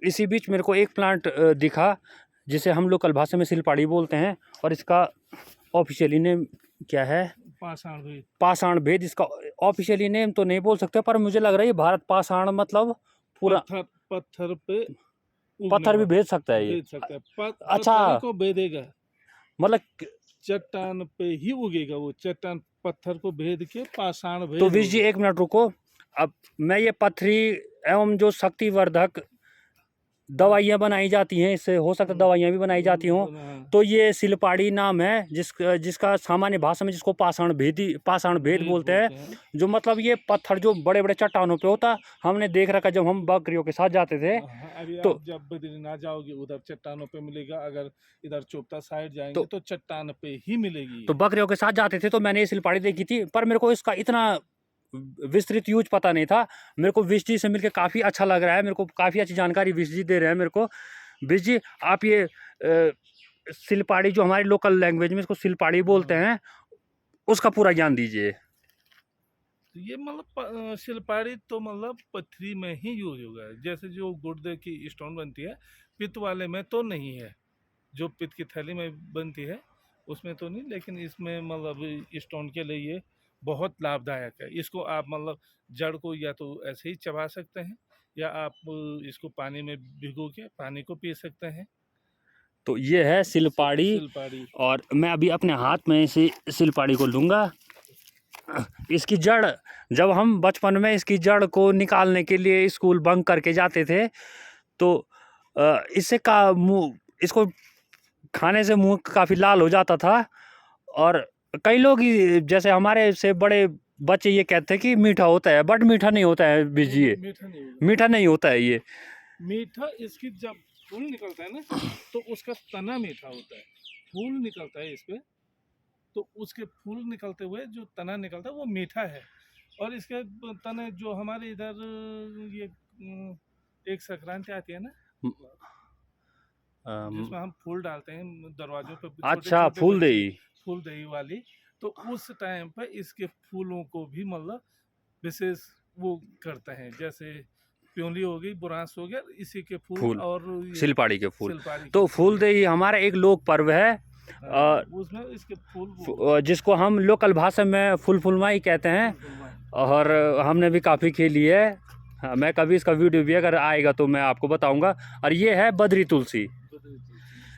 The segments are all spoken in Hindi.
इसी बीच मेरे को एक प्लांट दिखा जिसे हम लोकल भाषा में सिलपाड़ी बोलते हैं, और इसका ऑफिशियली नेम क्या है? पाषाण भेद। पाषाण भेद। इसका ऑफिशियली नेम तो नहीं बोल सकते, पर मुझे लग रहा है ये भारत पाषाण मतलब पूरा पत्थर पे पत्थर भी भेज सकता है ये। भेज सकता है। अच्छा, पत्थर को भेदेगा, मतलब चट्टान पे ही उगेगा वो। चट्टान पत्थर को भेद के पाषाण भेद। तो विश जी एक मिनट रुको। अब मैं ये पथरी एवं जो शक्तिवर्धक दवाइयाँ बनाई जाती हैं, इससे हो सकता है दवाइयाँ भी बनाई जाती हों, तो ये सिलपाड़ी नाम है जिसका सामान्य भाषा में जिसको पाषाण भेद बोलते हैं। जो मतलब ये पत्थर जो बड़े बड़े चट्टानों पे होता, हमने देख रखा जब हम बकरियों के साथ जाते थे। अभी तो आप जब बद्रीनाथ जाओगे उधर चट्टानों पे मिलेगा, अगर इधर चोपता साइड जाएंगे तो चट्टान पे ही मिलेगी। तो बकरियों के साथ जाते थे तो मैंने ये सिलपाड़ी देखी थी, पर मेरे को इसका इतना विस्तृत यूज पता नहीं था। मेरे को विश जी से मिलकर काफ़ी अच्छा लग रहा है, मेरे को काफ़ी अच्छी जानकारी विश जी दे रहे हैं मेरे को। विश जी आप ये सिलपाड़ी जो हमारी लोकल लैंग्वेज में इसको सिलपाड़ी बोलते हैं, उसका पूरा ज्ञान दीजिए। ये मतलब सिलपाड़ी तो मतलब पथरी में ही यूज होगा। जैसे जो गुर्दे की स्टोन बनती है, पित्त वाले में तो नहीं है। जो पित्त की थैली में बनती है उसमें तो नहीं, लेकिन इसमें मतलब स्टोन के लिए ये बहुत लाभदायक है। इसको आप मतलब जड़ को या तो ऐसे ही चबा सकते हैं, या आप इसको पानी में भिगो के पानी को पी सकते हैं। तो ये है सिलपाड़ी। और मैं अभी अपने हाथ में इसी सिलपाड़ी को लूँगा। इसकी जड़, जब हम बचपन में इसकी जड़ को निकालने के लिए स्कूल बंक करके जाते थे, तो इससे का मुँह, इसको खाने से मुँह काफ़ी लाल हो जाता था। और कई लोग जैसे हमारे से बड़े बच्चे ये कहते हैं कि मीठा होता है, बट मीठा नहीं होता है बीजिए। मीठा नहीं होता है ये। मीठा इसकी जब फूल निकलता है ना तो उसका तना मीठा होता है। फूल निकलता है इस पे, तो उसके फूल निकलते हुए जो तना निकलता है वो मीठा है। और इसके तने जो हमारे इधर ये एक संक्रांति आती है ना, जिसमें हम फूल डालते हैं दरवाजों पे, अच्छा, फूल दही वाली। तो उस टाइम पे इसके फूलों को भी मतलब विशेष वो करते हैं। जैसे प्योली हो गई, बुरांस हो गया, इसी के फूल और सिलपाड़ी के फूल। तो फूल दही हमारा एक लोक पर्व है, उसमें इसके फूल जिसको हम लोकल भाषा में फुलमाई कहते हैं, और हमने भी काफ़ी खेली है। हाँ, मैं कभी इसका वीडियो भी अगर आएगा तो मैं आपको बताऊंगा। और ये है बद्री तुलसी।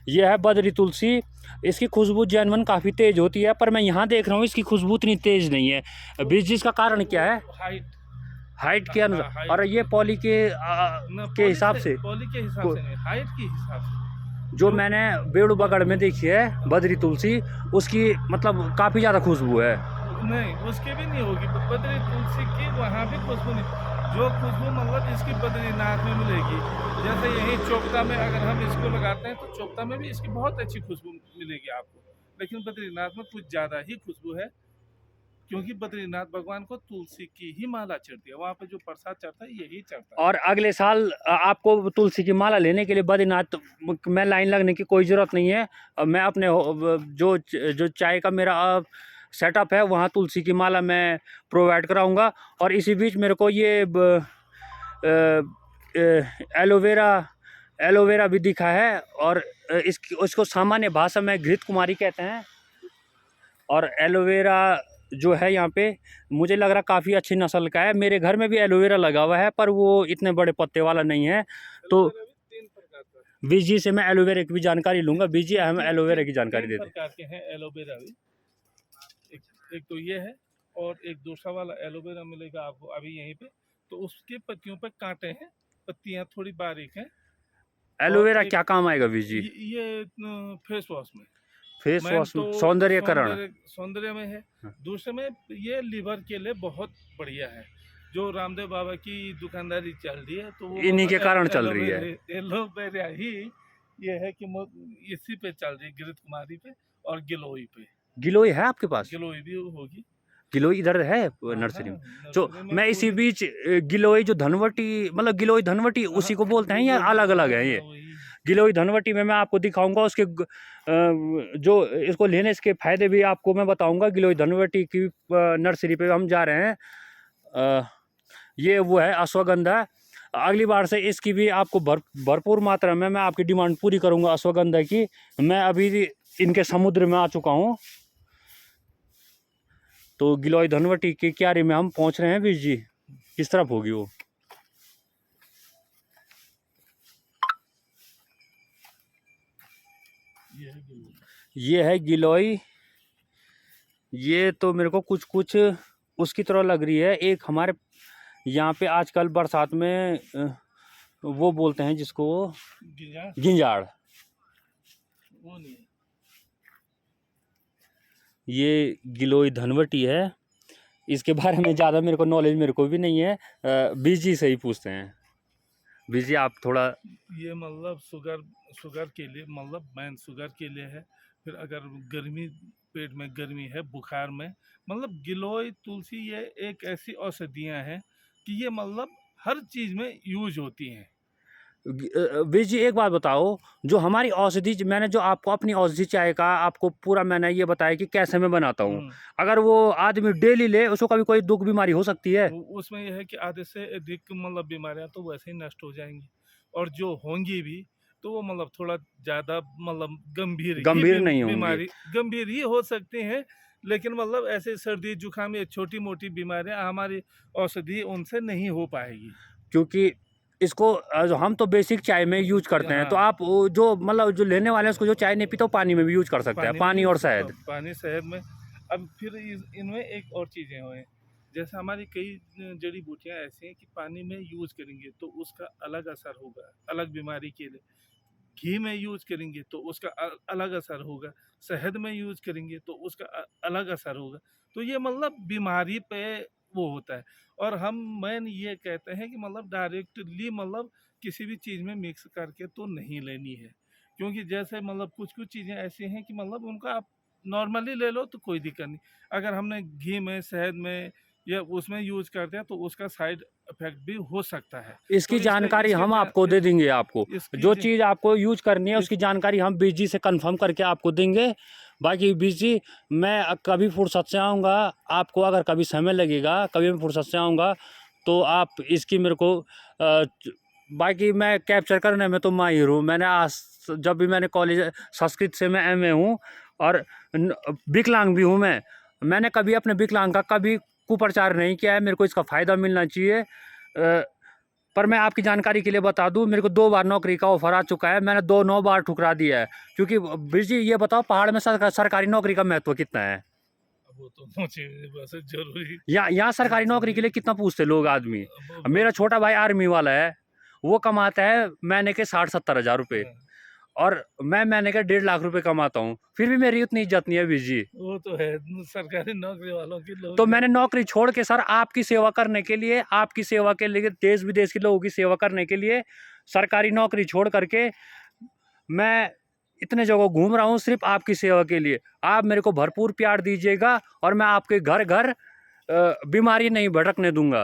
ये है बद्री तुलसी। इसकी खुशबू जैनवन काफ़ी तेज़ होती है, पर मैं यहाँ देख रहा हूँ इसकी खुशबू इतनी तेज़ नहीं है। बीज जी इसका कारण क्या है? हाइट के अनुसार, और ये पॉली के हिसाब से, हाइट के हिसाब से जो मैंने बेड़ूबगढ़ में देखी है बद्री तुलसी, उसकी मतलब काफ़ी ज़्यादा खुशबू है। नहीं, उसकी भी नहीं होगी बद्री तुलसी की, वहाँ भी खुशबू नहीं। जो खुशबू मतलब इसकी बद्रीनाथ में मिलेगी। जैसे यही चोपता में अगर हम इसको लगाते हैं तो चोपता में भी इसकी बहुत अच्छी खुशबू मिलेगी आपको, लेकिन बद्रीनाथ में कुछ ज़्यादा ही खुशबू है, क्योंकि बद्रीनाथ भगवान को तुलसी की ही माला चढ़ती है। वहाँ पे जो प्रसाद चढ़ता है यही चढ़ता है। और अगले साल आपको तुलसी की माला लेने के लिए बद्रीनाथ में लाइन लगने की कोई ज़रूरत नहीं है। मैं अपने जो चाय का मेरा सेटअप है वहाँ तुलसी की माला मैं प्रोवाइड कराऊंगा। और इसी बीच मेरे को ये एलोवेरा भी दिखा है, और इसको सामान्य भाषा में घृत कुमारी कहते हैं। और एलोवेरा जो है यहाँ पे मुझे लग रहा काफ़ी अच्छी नस्ल का है। मेरे घर में भी एलोवेरा लगा हुआ है, पर वो इतने बड़े पत्ते वाला नहीं है। तो बीज जी से मैं एलोवेरा की भी जानकारी लूँगा। बीज जी हमें एलोवेरा की जानकारी दे दें। प्रकार के हैं एलोवेरा भी। एक तो ये है, और एक दूसरा वाला एलोवेरा मिलेगा आपको अभी यहीं पे। तो उसके पत्तियों पे कांटे हैं, पत्तियां थोड़ी बारीक हैं। एलोवेरा क्या काम आएगा बीज जी? ये फेस वॉश में, तो सौंदर्य में है। दूसरे में ये लीवर के लिए बहुत बढ़िया है। जो रामदेव बाबा की दुकानदारी चल रही है, तो वो इन्हीं के कारण चल रही है। एलोवेरा ही ये है कि इसी पे चल रही है, घृत कुमारी पे और गिलोई पे। गिलोई है आपके पास? गिलोई भी होगी। गिलोई इधर है नर्सरी में। तो मैं इसी बीच गिलोई जो धनवटी, मतलब गिलोई धनवटी उसी को बोलते हैं या अलग अलग है? ये गिलोई धनवटी में मैं आपको दिखाऊंगा उसके जो इसको लेने के फ़ायदे भी आपको मैं बताऊंगा। गिलोई धनवटी की नर्सरी पे हम जा रहे हैं। ये वो है अश्वगंधा। अगली बार से इसकी भी आपको भरपूर मात्रा में मैं आपकी डिमांड पूरी करूंगा अश्वगंधा की। मैं अभी इनके समुद्र में आ चुका हूँ। तो गिलोय धनवटी की क्यारी में हम पहुँच रहे हैं वीर जी। किस तरफ होगी वो? ये है गिलोय। ये तो मेरे को कुछ कुछ उसकी तरह लग रही है। एक हमारे यहाँ पे आजकल बरसात में वो बोलते हैं जिसको गिंजाड़। वो नहीं है। ये गिलोय धनवटी है। इसके बारे में ज़्यादा मेरे को नॉलेज मेरे को भी नहीं है। बीजी से ही पूछते हैं। बीजी आप थोड़ा। ये मतलब शुगर के लिए, मतलब मैन शुगर के लिए है। फिर अगर गर्मी, पेट में गर्मी है, बुखार में, मतलब गिलोय तुलसी ये एक ऐसी औषधियाँ हैं कि ये मतलब हर चीज़ में यूज होती हैं। वीर जी एक बात बताओ, जो हमारी औषधि, मैंने जो आपको अपनी औषधि चाय का आपको पूरा मैंने ये बताया कि कैसे मैं बनाता हूँ। अगर वो आदमी डेली ले, उसको कभी कोई दुख बीमारी हो सकती है? उसमें यह है कि आधे से अधिक मतलब बीमारियां तो वैसे ही नष्ट हो जाएंगी, और जो होंगी भी तो वो मतलब थोड़ा ज़्यादा मतलब गंभीर नहीं होंगी। बीमारी गंभीर ही हो सकती हैं। लेकिन मतलब ऐसे सर्दी जुकाम या छोटी मोटी बीमारियां हमारी औषधि उनसे नहीं हो पाएगी, क्योंकि इसको हम तो बेसिक चाय में यूज करते हैं। तो आप जो मतलब जो लेने वाले हैं उसको जो चाय नहीं पीता, पानी में भी यूज कर सकते हैं, पानी और शहद। पानी शहद में। अब फिर इनमें एक और चीज़ें हुए, जैसे हमारी कई जड़ी बूटियां ऐसी हैं कि पानी में यूज करेंगे तो उसका अलग असर होगा, अलग बीमारी के लिए। घी में यूज करेंगे तो उसका अलग असर होगा, शहद में यूज करेंगे तो उसका अलग असर होगा। तो ये मतलब बीमारी पे वो होता है। और हम मैन ये कहते हैं कि मतलब डायरेक्टली मतलब किसी भी चीज़ में मिक्स करके तो नहीं लेनी है, क्योंकि जैसे मतलब कुछ कुछ चीज़ें ऐसी हैं कि मतलब उनका आप नॉर्मली ले लो तो कोई दिक्कत नहीं। अगर हमने घी में, शहद में या उसमें यूज करते हैं तो उसका साइड इफेक्ट भी हो सकता है। इसकी तो जानकारी हम आपको दे देंगे। आपको जो इसकी चीज़ आपको यूज करनी है उसकी जानकारी हम बीजी से कंफर्म करके आपको देंगे। बाकी बीजी, मैं कभी फुर्सत से आऊँगा, आपको अगर कभी समय लगेगा, कभी मैं फुर्सत से आऊँगा तो आप इसकी मेरे को बाकी मैं कैप्चर करने में तो माहिर हूँ। मैंने आज जब भी मैंने कॉलेज संस्कृत से मैं MA हूँ और विकलांग भी हूँ। मैंने कभी अपने विकलांग का कभी कुप्रचार नहीं किया है। मेरे को इसका फ़ायदा मिलना चाहिए। पर मैं आपकी जानकारी के लिए बता दूं, मेरे को 2 बार नौकरी का ऑफर आ चुका है। मैंने 9 बार ठुकरा दिया है। क्योंकि बीर जी ये बताओ, पहाड़ में सरकारी नौकरी का महत्व कितना है? वो तो मुझे बस जरूरी। यहाँ सरकारी नौकरी के लिए कितना पूछते लोग आदमी। मेरा छोटा भाई आर्मी वाला है, वो कमाता है महीने के 60-70 हज़ार रुपये, और मैं महीने के 1.5 लाख रुपए कमाता हूँ, फिर भी मेरी उतनी इज्जत नहीं है बीर जी। वो तो है सरकारी नौकरी वालों की लोग। तो मैंने नौकरी छोड़ के सर आपकी सेवा करने के लिए, आपकी सेवा के लिए, देश विदेश के लोगों की सेवा करने के लिए सरकारी नौकरी छोड़ करके मैं इतने जगह घूम रहा हूँ सिर्फ आपकी सेवा के लिए। आप मेरे को भरपूर प्यार दीजिएगा और मैं आपके घर घर बीमारी नहीं भटकने दूंगा।